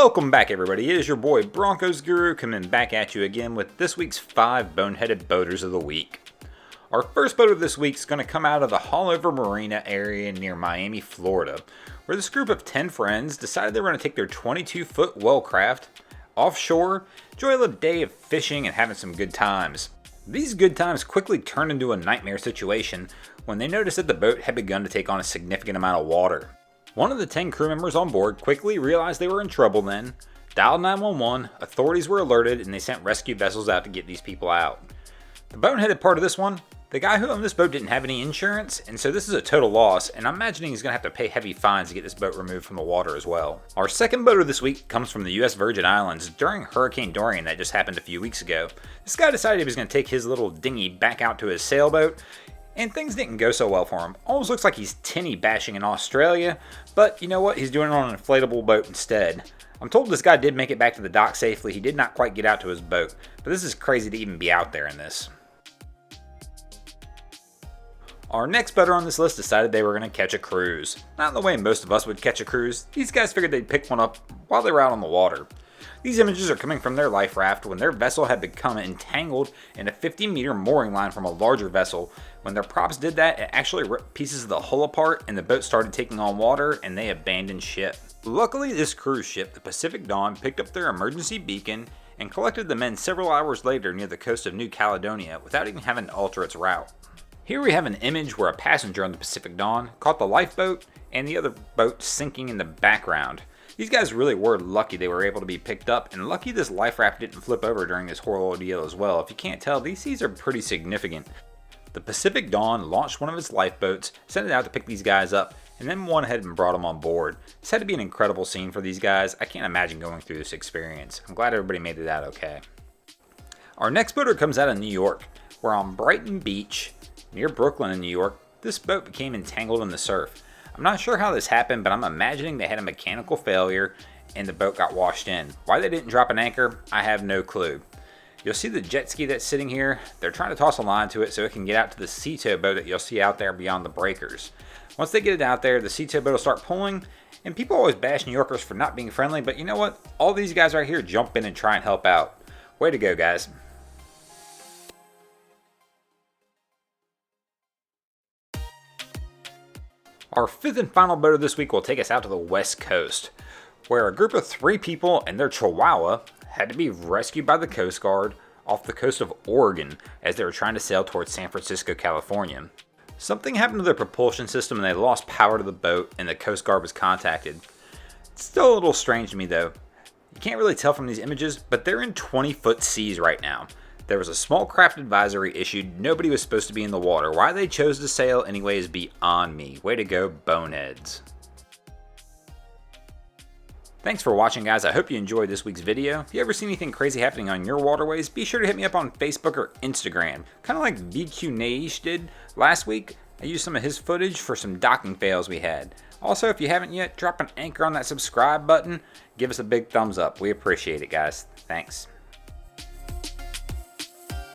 Welcome back, everybody. It is your boy Broncos Guru coming back at you again with this week's 5 Boneheaded Boaters of the Week. Our first boater this week is going to come out of the Haulover Marina area near Miami, Florida, where this group of 10 friends decided they were going to take their 22-foot well craft offshore, enjoy a little day of fishing and having some good times. These good times quickly turned into a nightmare situation when they noticed that the boat had begun to take on a significant amount of water. One of the 10 crew members on board quickly realized they were in trouble then, dialed 911, authorities were alerted, and they sent rescue vessels out to get these people out. The boneheaded part of this one, the guy who owned this boat didn't have any insurance, and so this is a total loss, and I'm imagining he's going to have to pay heavy fines to get this boat removed from the water as well. Our second boater this week comes from the US Virgin Islands during Hurricane Dorian that just happened a few weeks ago. This guy decided he was going to take his little dinghy back out to his sailboat, and things didn't go so well for him. Almost looks like he's tinny bashing in Australia, but you know what? He's doing it on an inflatable boat instead. I'm told this guy did make it back to the dock safely. He did not quite get out to his boat, but this is crazy to even be out there in this. Our next boater on this list decided they were going to catch a cruise. Not in the way most of us would catch a cruise. These guys figured they'd pick one up while they were out on the water. These images are coming from their life raft when their vessel had become entangled in a 50-meter mooring line from a larger vessel. When their props did that, it actually ripped pieces of the hull apart and the boat started taking on water and they abandoned ship. Luckily, this cruise ship, the Pacific Dawn, picked up their emergency beacon and collected the men several hours later near the coast of New Caledonia without even having to alter its route. Here we have an image where a passenger on the Pacific Dawn caught the lifeboat and the other boat sinking in the background. These guys really were lucky they were able to be picked up, and lucky this life raft didn't flip over during this horrible ordeal as well. If you can't tell, these seas are pretty significant. The Pacific Dawn launched one of its lifeboats, sent it out to pick these guys up, and then went ahead and brought them on board. This had to be an incredible scene for these guys. I can't imagine going through this experience. I'm glad everybody made it out okay. Our next boater comes out of New York. We're on Brighton Beach, near Brooklyn in New York. This boat became entangled in the surf. I'm not sure how this happened, but I'm imagining they had a mechanical failure and the boat got washed in. Why they didn't drop an anchor, I have no clue. You'll see the jet ski that's sitting here. They're trying to toss a line to it so it can get out to the sea tow boat that you'll see out there beyond the breakers. Once they get it out there, the sea tow boat will start pulling, and people always bash New Yorkers for not being friendly, but you know what? All these guys right here jump in and try and help out. Way to go, guys. Our fifth and final boater this week will take us out to the West Coast, where a group of 3 people and their chihuahua had to be rescued by the Coast Guard off the coast of Oregon as they were trying to sail towards San Francisco, California. Something happened to their propulsion system and they lost power to the boat, and the Coast Guard was contacted. It's still a little strange to me though. You can't really tell from these images, but they're in 20-foot seas right now. There was a small craft advisory issued. Nobody was supposed to be in the water. Why they chose to sail anyway is beyond me. Way to go, boneheads. Thanks for watching, guys. I hope you enjoyed this week's video. If you ever see anything crazy happening on your waterways, be sure to hit me up on Facebook or Instagram. Kind of like VQ Naish did last week. I used some of his footage for some docking fails we had. Also, if you haven't yet, drop an anchor on that subscribe button. Give us a big thumbs up. We appreciate it, guys. Thanks.